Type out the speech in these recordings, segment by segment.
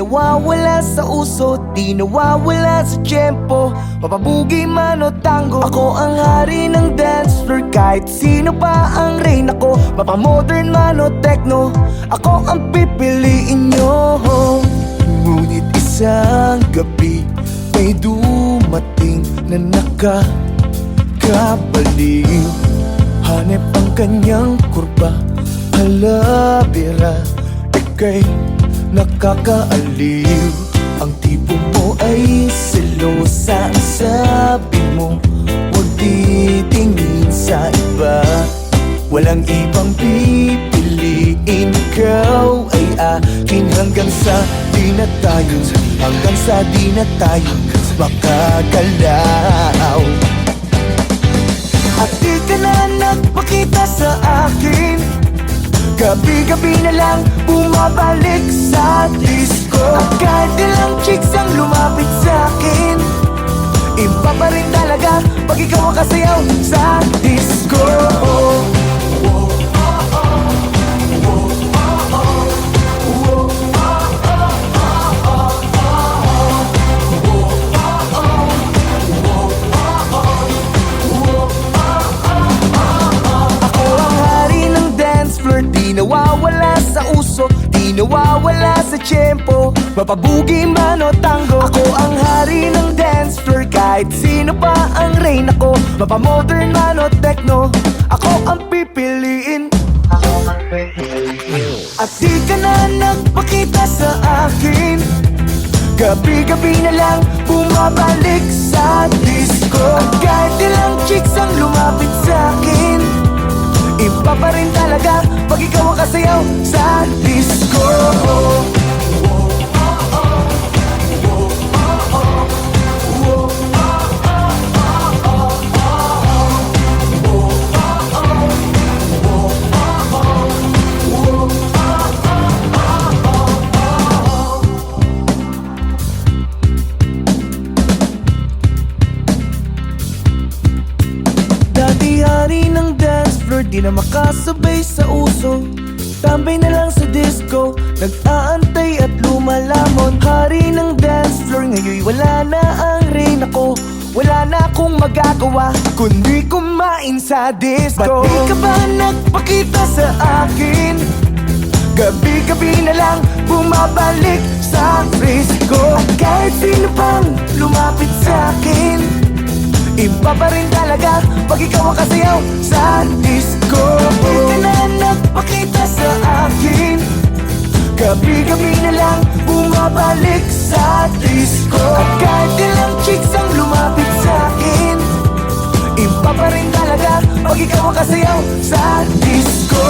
nawawala sa uso, di nawawala sa tiyempo. Mapabugi man o tango, ako ang hari ng dance floor. Kahit sino pa ang reyna ko, mapamodern man o techno, ako ang pipiliin nyo. Ngunit isang gabi may dumating na nakakabaliw. Hanep ang kanyang kurba, halabira, ika'y nakakaaliw. Ang tipo mo ay selosa, ang sabi mo huwag titingin sa iba. Walang ibang pipiliin, ikaw ay akin hanggang sa di na tayo, hanggang sa di na tayo makagalaw. At di ka na nagpakita sa akin, gabi-gabi na lang bumabalik sa disco. At kahit ilang chicks ang lumapit sa akin, iba pa rin talaga pag ikaw ang kasayaw sa disco. Di nawawala sa uso, di nawawala sa tiyempo. Mapabugi man o tango, ako ang hari ng dance floor. Kahit sino pa ang reyna ko, mapamodern man o techno, ako ang pipiliin. At di ka na nagpakita sa akin, gabi-gabi na lang bumabalik sa disco. At kahit ilang chicks ang lumapit sa akin, iba pa rin talaga pag ikaw ang kasayaw sa disco. Dati-hari ng dance floor, di na makasabay sa uso. Tambay na lang sa disco, nag-aantay at lumalamon. Hari ng dance floor, ngayon wala na ang reyna ko. Wala na akong magagawa kundi kumain sa disco. Ba't di ka ba nagpakita sa akin? Gabi-gabi na lang bumabalik sa frisco. At kahit sino pang lumapit sa akin, iba pa rin talaga pag ikaw ang kasayaw sa disco. Di ka na nagpakita sa akin, gabi-gabi na lang bumabalik sa disco. At kahit ilang chicks ang lumapit sa akin, iba pa rin talaga pag ikaw ang kasayaw sa disco.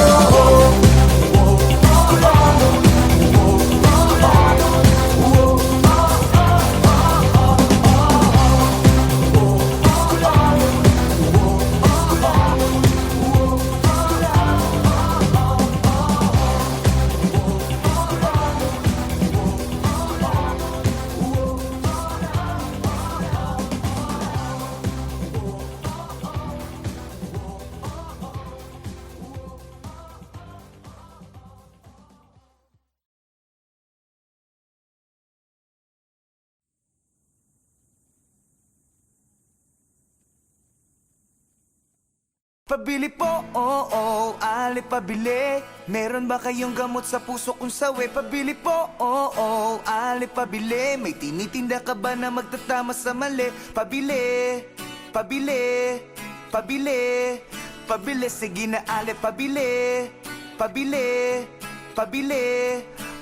Pabili po, oo, ali pabili. Meron ba kayong gamot sa puso kung sawi? Pabili po, oo, ali pabili. May tinitinda ka ba na magtatama sa mali? Pabili, pabili, pabili, pabili. Sige na ali pabili, pabili, pabili,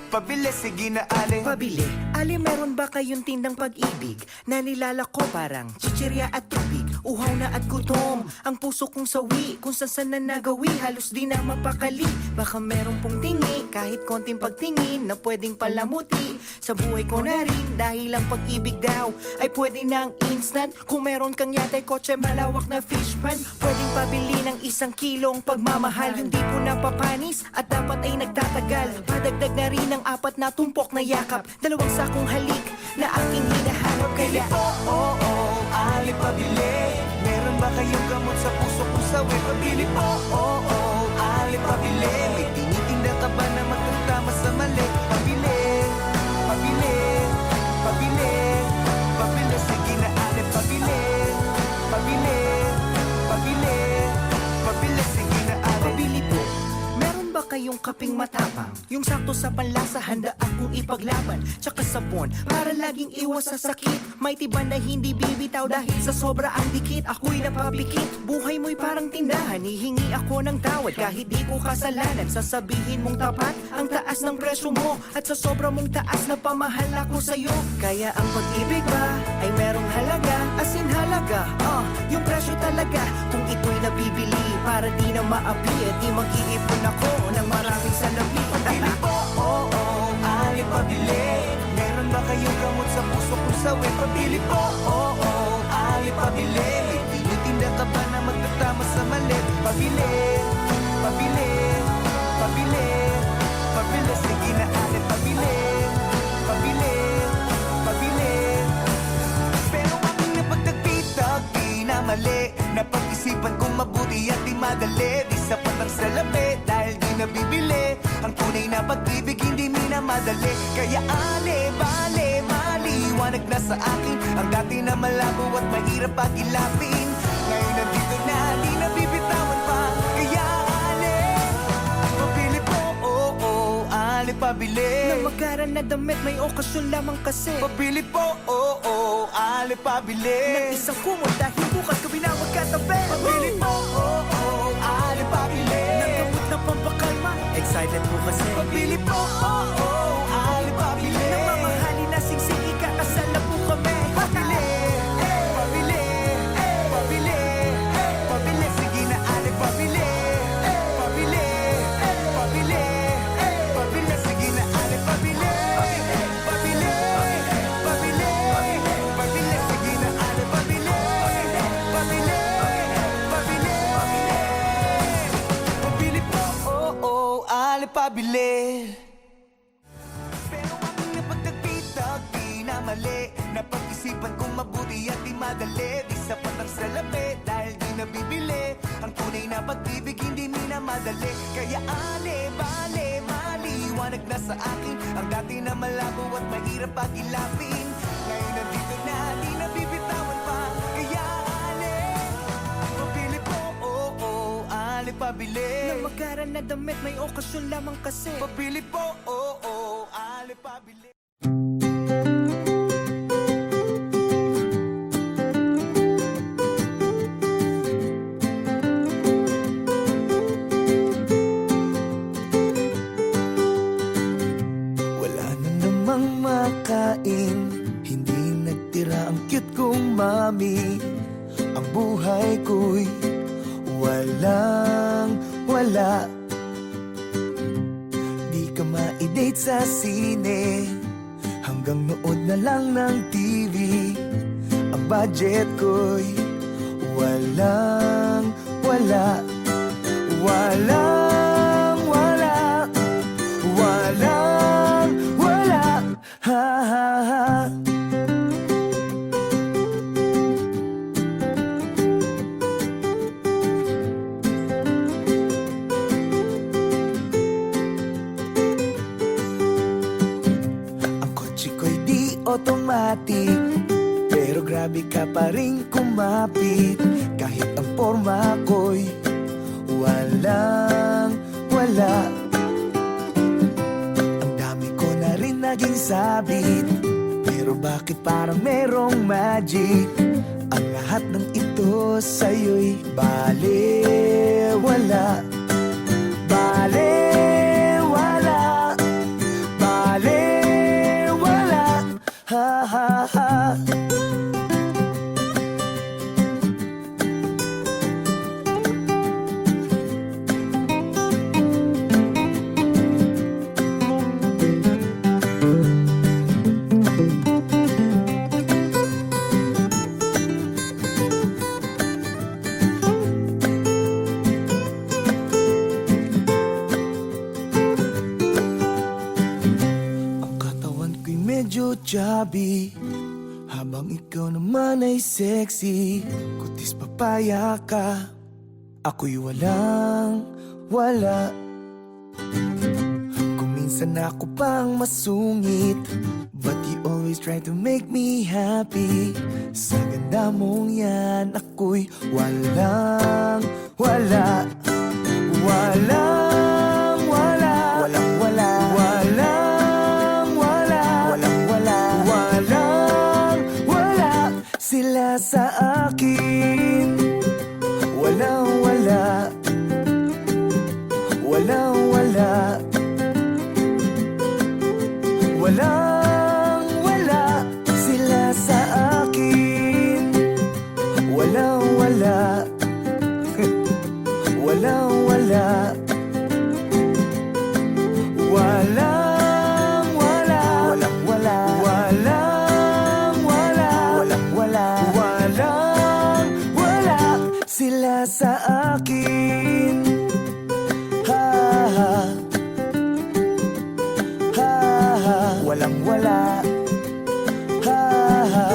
pabili. Sige na ali. Pabili, ali meron ba kayong tindang pag-ibig na nilalako parang chichirya at tubig? Uhaw na at gutom, ang puso kong sawi, kung saan na nagawi, halos di na mapakali. Baka meron pong tingi, kahit konting pagtingin na pwedeng palamuti sa buhay ko na rin. Dahil ang pag-ibig daw ay pwede ng instant. Kung meron kang yatay kotse, malawak na fish pan, pwedeng pabili ng 1 kilong pagmamahal. Yung di po napapanis at dapat ay nagtatagal. Padagdag na rin ng 4 na tumpok na yakap, 2 sakong halik na aking hinahanap. Kaya oo, ali pabili. Meron ba kayong gamot sa puso kung sawi? Pabili po, oo, ali pabili. May tinitinda ka ba na magtatama sa mali? Pabili, pabili, kaping matapang. Yung sakto sa panlasa, handa akong ipaglaban. Tsaka sabon, para laging iwas sa sakit. May tiban na hindi bibitaw dahil sa sobra ang dikit. Ako'y napapikit, buhay mo'y parang tindahan. Hihingi ako ng tawad kahit di ko kasalanan. Sasabihin mong tapat ang taas ng presyo mo, at sa sobra mong taas na pamahal ako sa'yo. Kaya ang pag-ibig ba ay merong halaga, as in halaga, yung presyo talaga. Kung ito'y nabibili para di na maapi, at di mag-iipon ako ng maraming salapi. Pabili po, ali pabili. Meron ba kayong gamot sa puso kung sawi? Pabili po, ali pabili. May tinitinda ka ba na magtatama sa malit? Pabili, pabili, pabili, pabili. Sige na ali pabili, pabili, pabili. Pero aking napagtagpitag, di na mali. Napag-isipan kong mabuti at di madali. Di sapat ang salapi dahil di nabibili. Ang tunay na pag-ibig hindi minamadali. Kaya ale, bale, maliwanag na sa akin ang dati na malabo at mahirap pag-ilapin. Ngayon nandito na, di nabibitawan pa. Kaya ale, pabili po, ale pabili. Na magaran na damit, may okasyon lamang kasi. Pabili po, ale pabili. Ng isang kumot dahil bukas ka binawagkatabi. Pabili po, ale pabili. Ng gamot na pampakalma, excited po kasi. Pabili po, ale pabili. Ng mamahalin na singsing, ikakasal na po kami. Pabili, pabili, pabili, pabili. Sige na ale pabili, pabili, pabili, pabili. Sige na ale pabili, pabili, pabili, pabili. Sige na ale pabili, pabili, pabili. Pabili po, ale pabili. Pero aking napagtagpitag, di na mali. Napag-isipan kong mabuti at di madali. Di sapat ang salapi dahil di nabibili. Ang tunay na pag-ibig hindi minamadali. Kaya ale, bale, maliwanag na sa akin ang dati na malabo at mahirap pag-ilapin. Ngayon nandito na, di nabibitawan pa. Kaya ale, pabili po, ale pabili. Ng magaran na damit, may okasyon lamang kasi. Pabili po, ale pabili. Wala na namang makain, hindi nagtira ang cute kong mami. Ang buhay ko'y walang wala. Di ka ma-date sa sine, hanggang nood na lang ng TV. Ang budget ko'y walang wala. Walang wala. Walang wala. Ha ha ha. Ang kotse ko'y di automatic, pero grabe ka pa rin kumapit. Kahit ang forma ko'y walang wala. Ang dami ko na rin naging sabit, pero bakit parang merong magic? Ang lahat ng ito sa'yo'y balewala. Balewala. Balewala. Ha ha ha. medyo chubby, habang ikaw naman ay sexy. Kutis papaya ka, ako'y walang wala. Kung minsan ako pang masungit, but you always try to make me happy. Sa ganda mong yan, ako'y walang wala. Walang wala. Sila sa akin, ha ha, ha ha, walang wala, ha ha.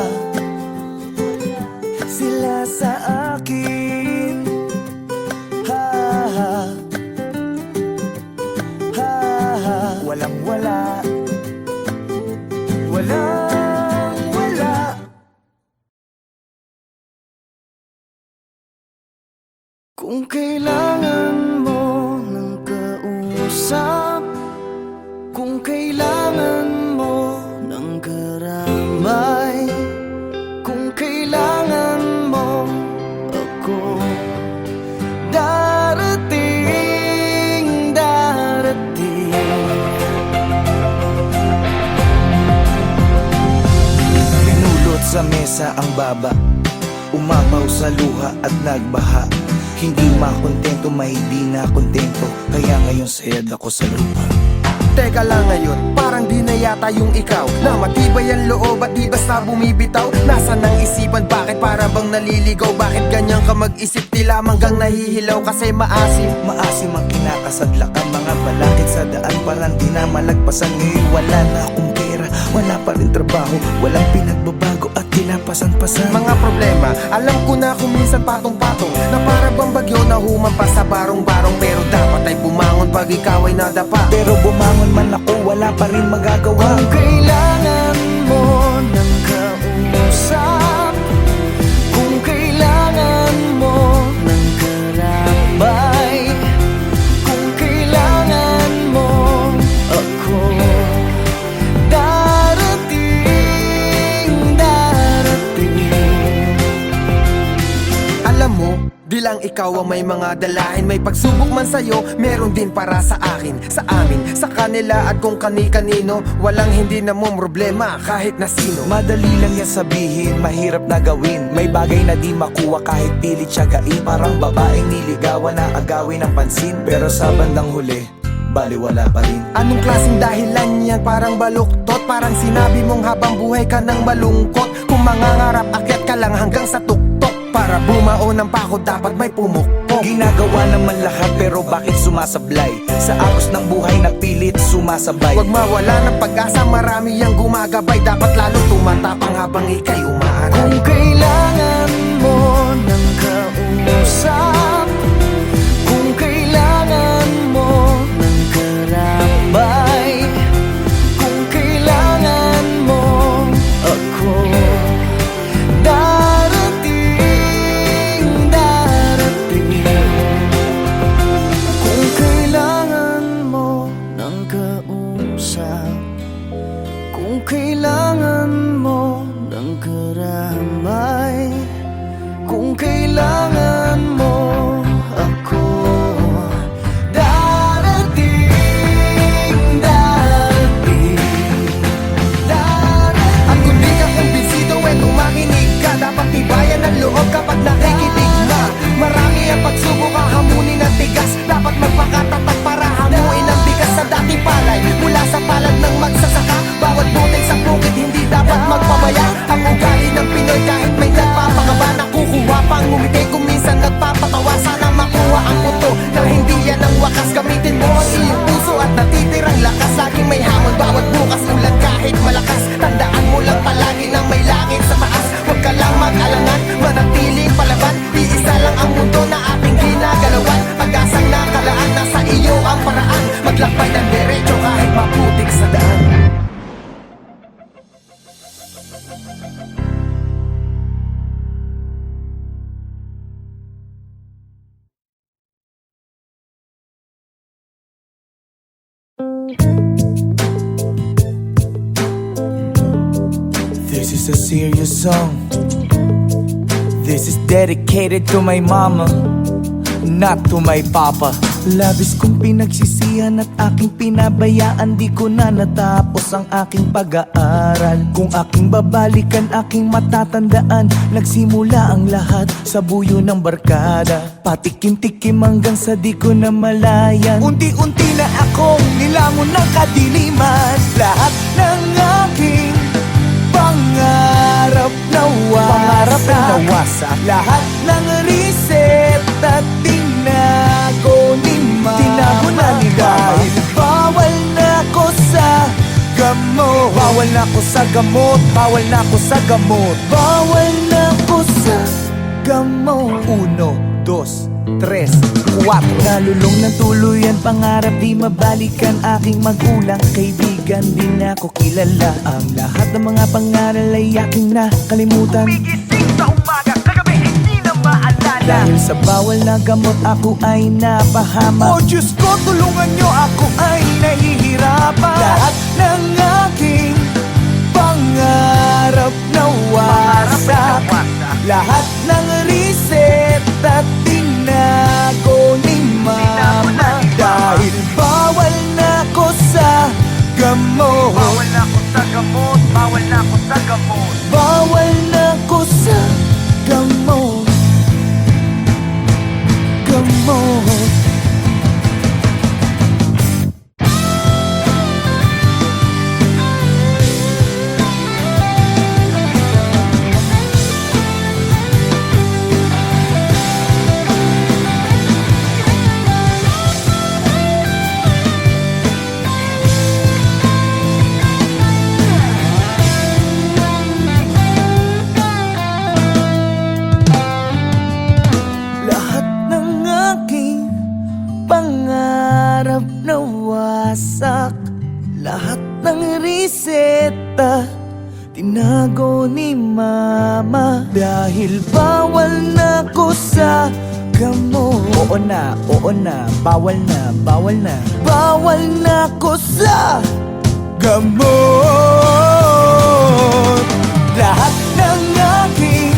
Sila sa akin, ha ha, ha ha, walang wala, walang wala. Kung kailangan mo ng kausap, kung kailangan mo ng karamay, kung kailangan mo ako, darating, darating. Pinulot sa mesa ang baba, umapaw sa luha at nagbaha. Hindi makontento, mahindi na kontento, kaya ngayon sayad ako sa lupa. Teka lang ngayon, parang di na yata yung ikaw na matibay ang loob at di basta bumibitaw. Nasaan ang isipan, bakit para bang naliligaw? Bakit ganyan ka mag-isip, di lamang gang nahihilaw kasi maasim? Maasim ang kinakasadlakan, mga balakid sa daan, parang di na malagpasan. Ngayon wala na akong pera, wala pa rin trabaho, walang pinagbabago at tinapasan-pasan. Mga problema, alam ko na kung minsan patong-patong, na para bang bagyo na humampas sa barong-barong. Pero dapat ay bumangon pag ikaw ay nadapa. Pero bumangon man ako, wala pa rin magagawa. Kung kailangan mo ng kausap, kung kailangan mo ng karamay, kung kailangan mo ako, darating, darating. Alam mo, di lang ikaw ang may mga dalahin. May pagsubok man sa'yo, meron din para sa akin, sa amin, sa kanila at kung kani-kanino. Walang hindi na mo problema kahit na sino. Madali lang yan sabihin, mahirap na gawin. May bagay na di makuha kahit pilit siyagain. Parang babaeng niligawan na agawin ng pansin, pero sa bandang huli, baliwala pa rin. Anong klaseng dahilan yan? Parang baluktot. Parang sinabi mong habang buhay ka nang malungkot. Kung mangangarap, akyat ka lang hanggang sa tuktok. Para bumao ng pako, dapat may pumukpok. Ginagawa naman lahat, pero bakit sumasablay? Sa agos ng buhay na pilit sumasabay. Huwag mawala ng pag-asa, marami yang gumagabay. Dapat lalo tumatapang habang ika'y umaaral. Kung kailangan mo ng kausap, kung kailangan mo ng karamay, kung kailangan mo ako, darating, darating. Kung kailangan mo ng kausap, kung kailangan mo ng karamay, kung kailangan mo ako, darating, darating, darating. At kung di ka kumbinsido, makinig ka. Dapat tibayan ang loob kapag nakikinig na. Marami ang pagsubok, hahamunin ang tigas. Dapat magpakatatag para hamuin ang bigas sa dating palay. Mula sa palad ng magsasaka, bawat butil sa bukid hindi dapat magpabaya. Ang ugali ng Pinoy kahit may nagpapakaba, nakukuha pang ngumiti kung minsan nagpapatawa. Sana makuha ang muto na hindi yan ang wakas. Gamitin mo ang iyong puso at natitirang lakas. Laging may hamon bawat bukas, ulan kahit malakas. Tandaan mo lang palagi na may langit sa taas. Huwag ka lang mag-alangan, manatiling palaban. Iisa lang ang mundo na ating ginagalawan. Pag-asang nakalaan, nasa iyo ang paraan. Maglakbay ng derecho kahit maputik sa daan. This is a serious song. This is dedicated to my mama, not to my papa. Labis kong pinagsisihan at aking pinabayaan. Di ko na natapos ang aking pag-aaral. Kung aking babalikan, aking matatandaan, nagsimula ang lahat sa buyo ng barkada. Patikim-tikim hanggang sa di ko na malayan. Unti-unti na akong nilamon ng kadiliman. Lahat ng aking pangarap nawasak. Lahat ng reseta ako sa gamot, bawal na ako sa gamot. Bawal na ko sa gamot. 1, 2, 3, 4. Nalulong ng tuluyan, pangarap di mabalikan. Aking magulang, kaibigan, di na ko kilala. Ang lahat ng mga pangaral ay aking nakalimutan. Gumigising sa umaga, kagabi hindi na maalala. Dahil sa bawal na gamot ako ay napahama. Oh Diyos ko, tulungan nyo ako ay nahihirapan. Lahat ng aking pangarap nawasak. Lahat ng reseta tinago ni mama. Dahil bawal na ko sa gamot. Bawal na ako sa gamot, bawal na ako sa gamot. Bawal na ko sa gamot. Gamot. Lahat ng aking pangarap nawasak. Lahat ng reseta tinago ni mama. Dahil bawal na ko sa gamot. Oo na, bawal na, bawal na. Bawal na ko sa gamot. Lahat ng aking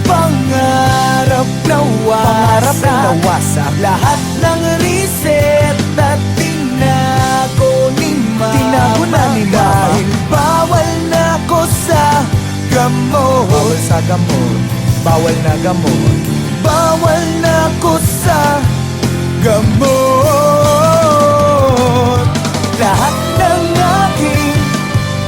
pangarap nawasak. Lahat ng reseta tinago ni mama. Tinago na ni mama. Dahil bawal na ko sa gamot. Bawal sa gamot, bawal na gamot. Bawal na ko sa gamot. Lahat ng aking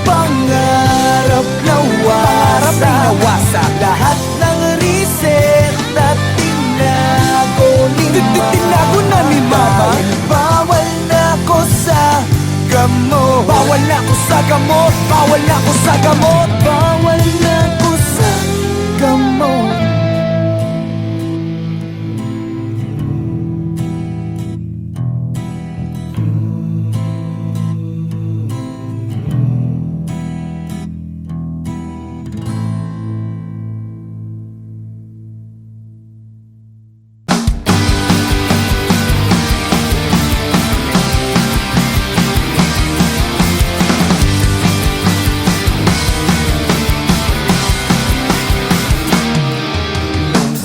pangarap nawasak. Lahat ng reseta tinago ni mama. Tinago na ni mama. Dahil bawal na ko sa gamot. Bawal na ako sa gamot, bawal na ako sa gamot. Bawal na ko sa gamot.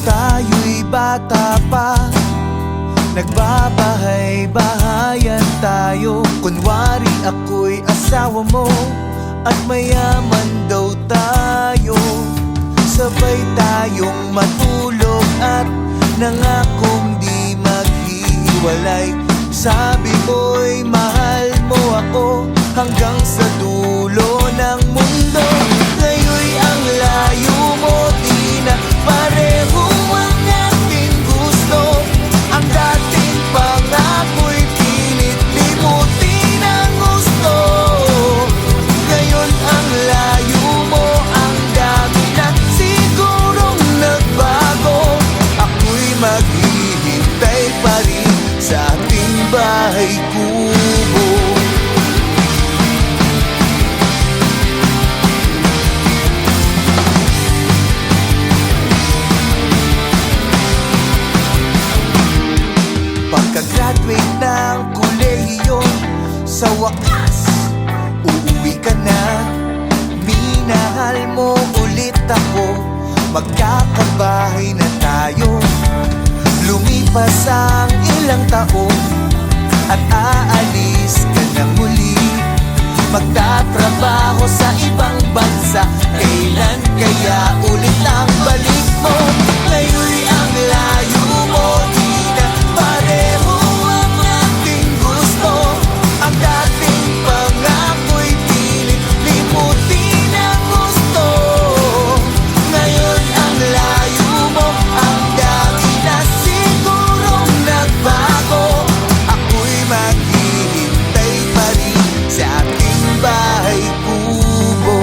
Tayo'y bata pa, nagbabahay-bahayan tayo. Kunwari ako'y asawa mo, at mayaman daw tayo. Sabay tayong matulog at nangakong di maghihiwalay. Sabi mo'y mahal mo ako hanggang sa dulo ng mundo. Ngayon'y ang layo mo, di na pareho ang aking gusto. Ang dating pangako'y pilit limutin ang gusto. Ngayon ang layo mo, ang dami na sigurong nagbago. Ako'y maghihintay pa rin sa ating bahay kubo. Pagka-graduate ng kolehiyo, sa wakas, uuwi ka na. Minahal mo ulit ako, magkakabahay na tayo. Lumipas ang ilang taon, at aalis ka na muli. Magtatrabaho sa ibang bansa, kailan kaya ulit ang balik mo? Ngayon'y ang layo mo, di na pareho ang ating gusto. Ang dating pangako'y pilit limutin ang gusto. Ngayon ang layo mo, ang dami na sigurong nagbago. Ako'y maghihintay pa rin sa ating bahay kubo.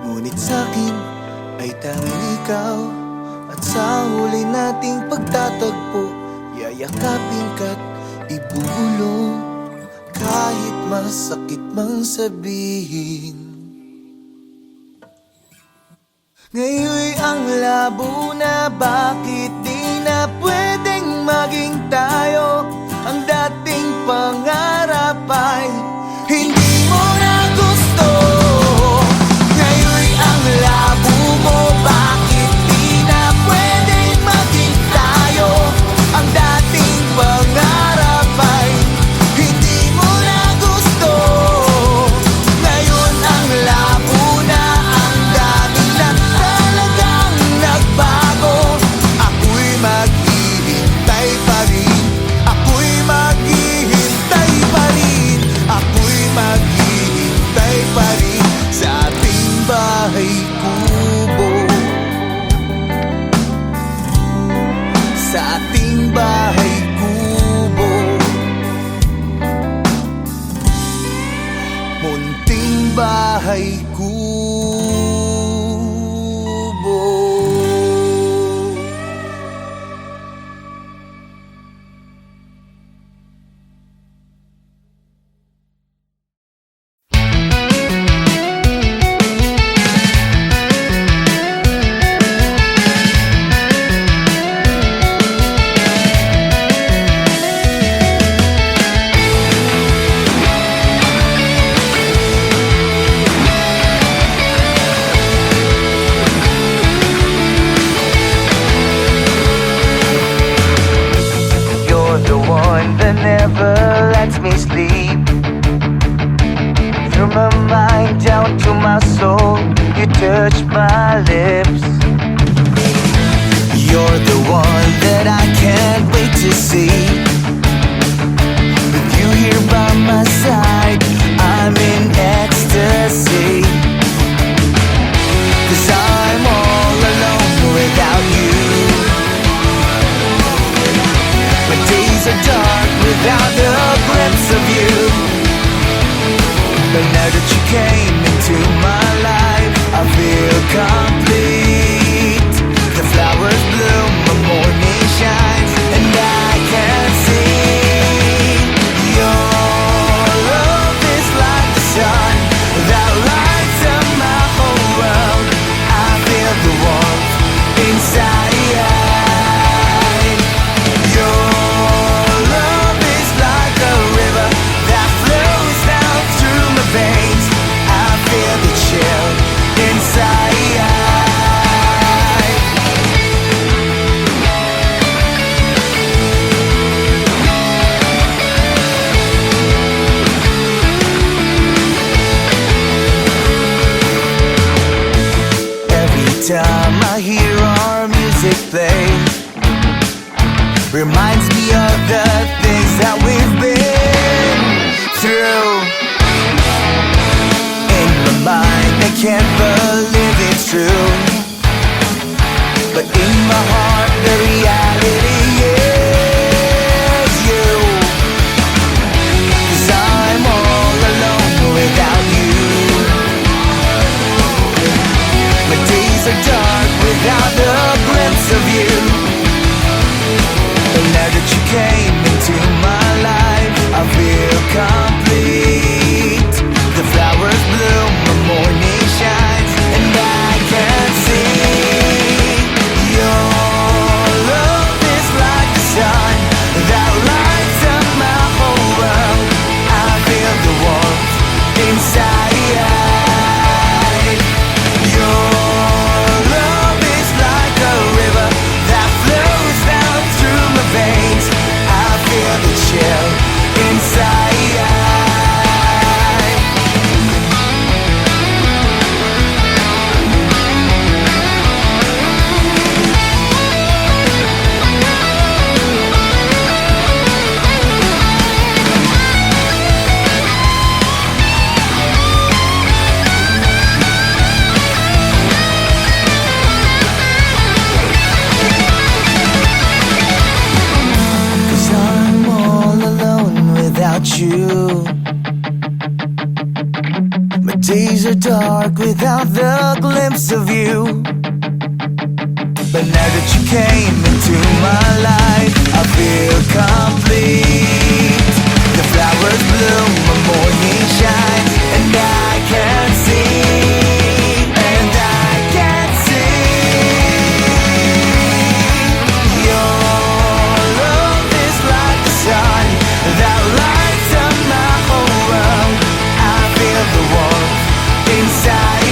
Ngunit sa'kin ay tanging ikaw. At sa huli nating pagtatagpo, yayakapin ka't ibubulong, kahit masakit mang sabihin. Ngayon'y ang labo na, bakit di na pwedeng maging tayo? Ang dating pangarap ay hindi mo na gusto. Ngayon'y ang labo mo, bakit di na pwedeng maging tayo? Ang dating pangarap ay hindi mo na gusto. Ngayon ang labo na, ang dami na talagang nagbago. Ako'y maghihintay pa rin, ako'y maghihintay pa rin, ako'y maghihintay pa rin sa ating bahay kubo, sa ating bahay kubo, munting bahay kubo. You're the one that never lets me sleep. From my mind down to my soul, you touch my lips. You're the one that I can't wait to see. With you here by my side, I'm in ecstasy. 'Cause I'm all alone without you. My days are dark without a glimpse of you. But now that you came into my life, I feel complete. The flowers bloom, the morning shines, and I can see your love is like the sun that lights up my whole world. I feel the warmth inside. Your love is like a river that flows down through my veins. I feel the chill inside. Every time I hear our music play, reminds me of the things that we've been through. In my mind, I can't believe it's true, but in my heart, the reality is you. 'Cause I'm all alone without you. My days are dark without a glimpse of you. But now that you came into my life, I feel complete. The flowers bloom, the morning shines, and I can see your love is like the sun that lights up my whole world. I feel the warmth inside. Your love is like a river that flows down through my veins. I feel the chill inside. You. My days are dark without the glimpse of you. But now that you came into my life, I feel complete. The flowers bloom, the morning shines, and I can see, and I can see. Your love is like the sun that lights up my whole world. I feel the warmth inside.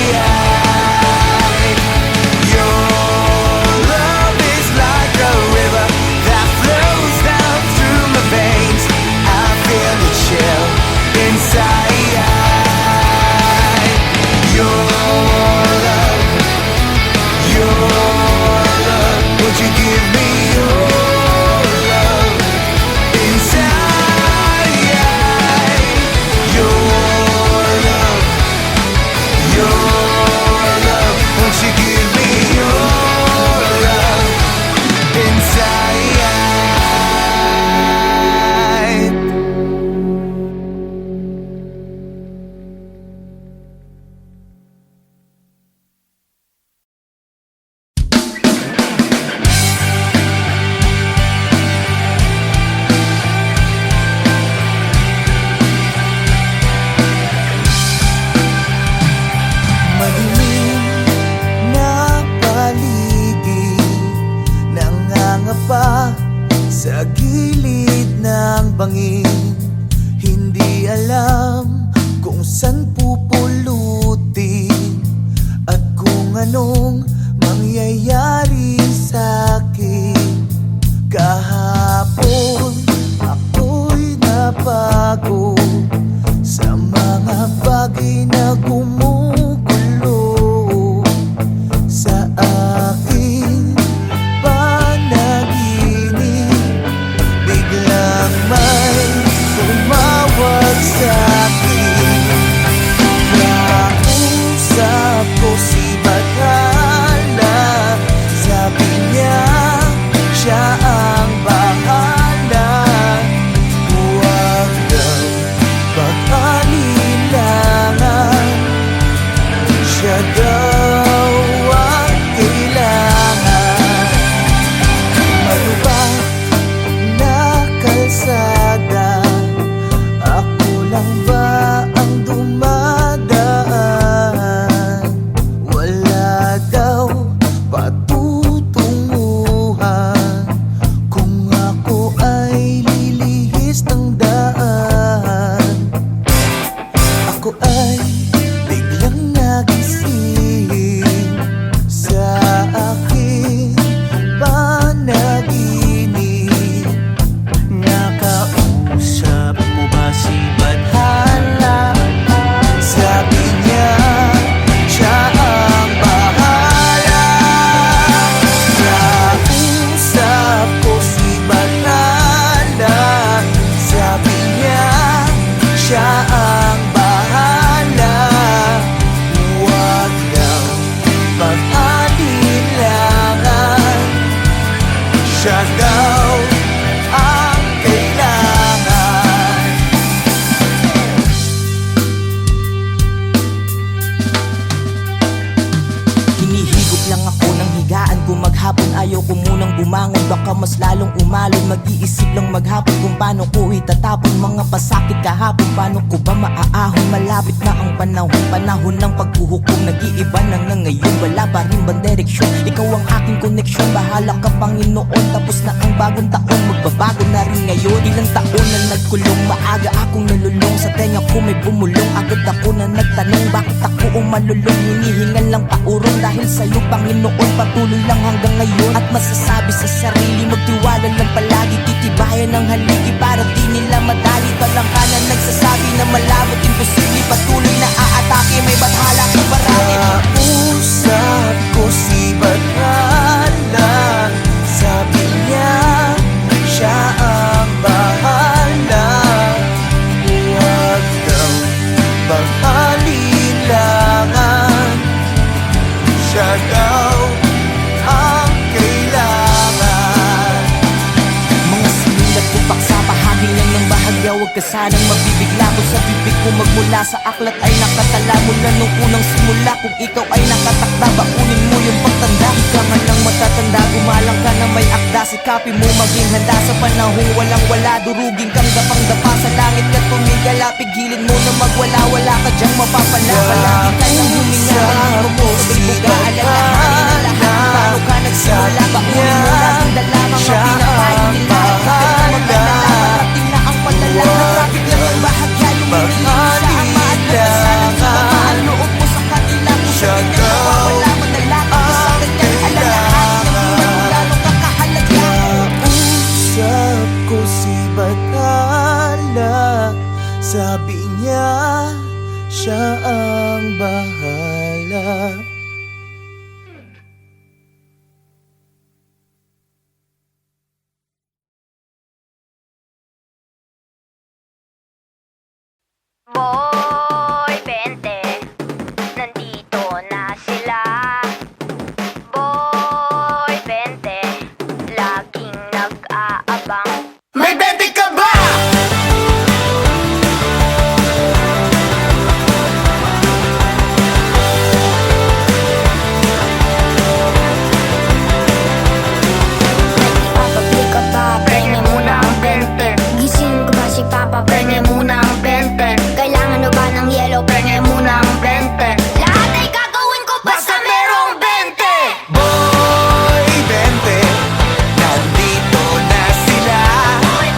Sa gilid ng bangin, hindi alam kung saan pupulutin at kung anong mangyayari sa'kin. Kahapon ako'y napago sa mga bagay na gumugulo sa aking may tumawag sa'kin. Kausap ko si Bathala, sabi niya siya ang bahala. Huwag daw pag-alilangan, siya daw ang kailangan. Malubak kalsada, ako lang ba ang dumadaan? Wala daw patutunguhan kung ako ay lilihis ng daan. Ako ay biglang nagising sa aking panaginip. Nakausap mo ba si Bathala? Sabi niya siya ang bahala. Nakausap ko si Bathala, sabi niya siya ang bahala. Huwag daw pag-alilangan, siya daw ang kailangan. Hinihigop lang ako ng higaan ko maghapon. Ayaw ko munang bumangon, baka mas lalong umalon. Mag-iisip lang maghapon kung paano ko itatapon mga pasakit kahapon. Paano ko ba maaahon? Malapit na ang panahon, panahon ng paghuhukom. Nag-iiba na nga ngayon, wala pa rin bang direksyon? Ikaw ang aking koneksyon, bahala ka Panginoon. Tapos na ang bagong taon, magbabago na rin ngayon. Ilang taon na nagkulong, maaga akong nalulong. Sa tenga ko may bumulong, agad ako na nagtanong bakit ako umalulong. Hinihingan lang paurong dahil sa'yo Panginoon. Patuloy lang hanggang ngayon at masasabi sa sarili, magtiwala lang palagi. Titibayan ng haligi para di nila madali. Talangkanan nagsasabi na malabot, imposible. Patuloy na aatake, may Bathala kang barali. Kausap ko si Bathala, sabi niya siya ang bahala. Huwag daw pag-alilangan, siya daw ang kailangan. Mga sinulat ko paksa, bahagi lang ng bahagya. Huwag ka sanang mabibigla ko sa sa bibig ko magmula sa aklat ay nakatala mula nung unang simula. Kung ikaw ay nakatakda, bakunin mo yung pagtanda. Ika man lang matatanda, gumalang ka na may akda. Sikapin mo maging handa sa panahong walang wala. Durugin kang dapang-dapa sa langit ka tumigala. Pigilin mo na magwala, wala ka dyang mapapala. Palagi ka nang huminga, hindi mo sabay buga. Alalahanin ang lahat, paano ka nagsimula. Bakunin mo laging dala, mga pinakain nila. Marating na ang padala na traffic lang ang bahagya. Lumiliin sa ama at nagkasalan sa pamaan. Loob mo sa kanila, kung sa pinagawawala madala. Sa kanyang alalahanin ang buhay mo lalong kakahalaga. Usap ko si Bathala, sabi niya siya ang bahala. Boy, 20, nandito na sila. Boy, 20, laging nag-aabang. May 20 ka ba? Ipapabili ka ba? Penge muna ang 20. Gising ko ba si Papa? Penge muna ang 20. Kailangan mo ba ng yellow? Penge muna ang 20. Lahat ay gagawin ko basta merong 20. Boy, 20, nandito na sila. Boy,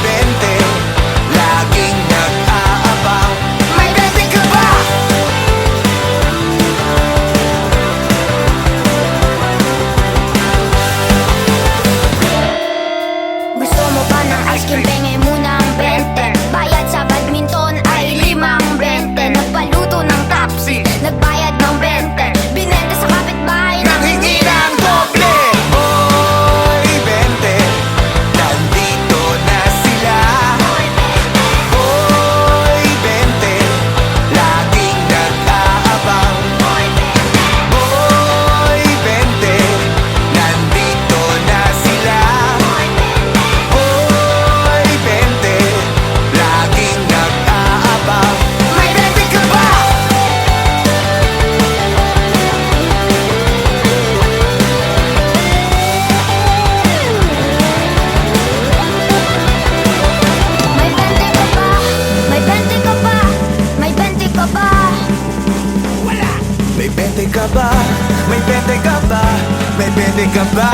20, laging nag-aabang. May 20 ka ba? Gusto mo ba ng ice cream? Penge muna ang 20. Bayad sa badminton ay 5-20. Nagpaluto ng tapsi, nagbayad ng 20. Binenta sa kapitbahay ng Hindi na ang doble. Boy, 20, nandito na sila. Boy, 20, laging nag-aabang. Boy, 20, nandito na sila. Boy, 20, laging nag-aabang. May 20 ka ba? May 20 ka ba? May 20 ka ba? May 20 ka ba? Wala! May 20 ka ba? May 20 ka ba? May 20 ka ba?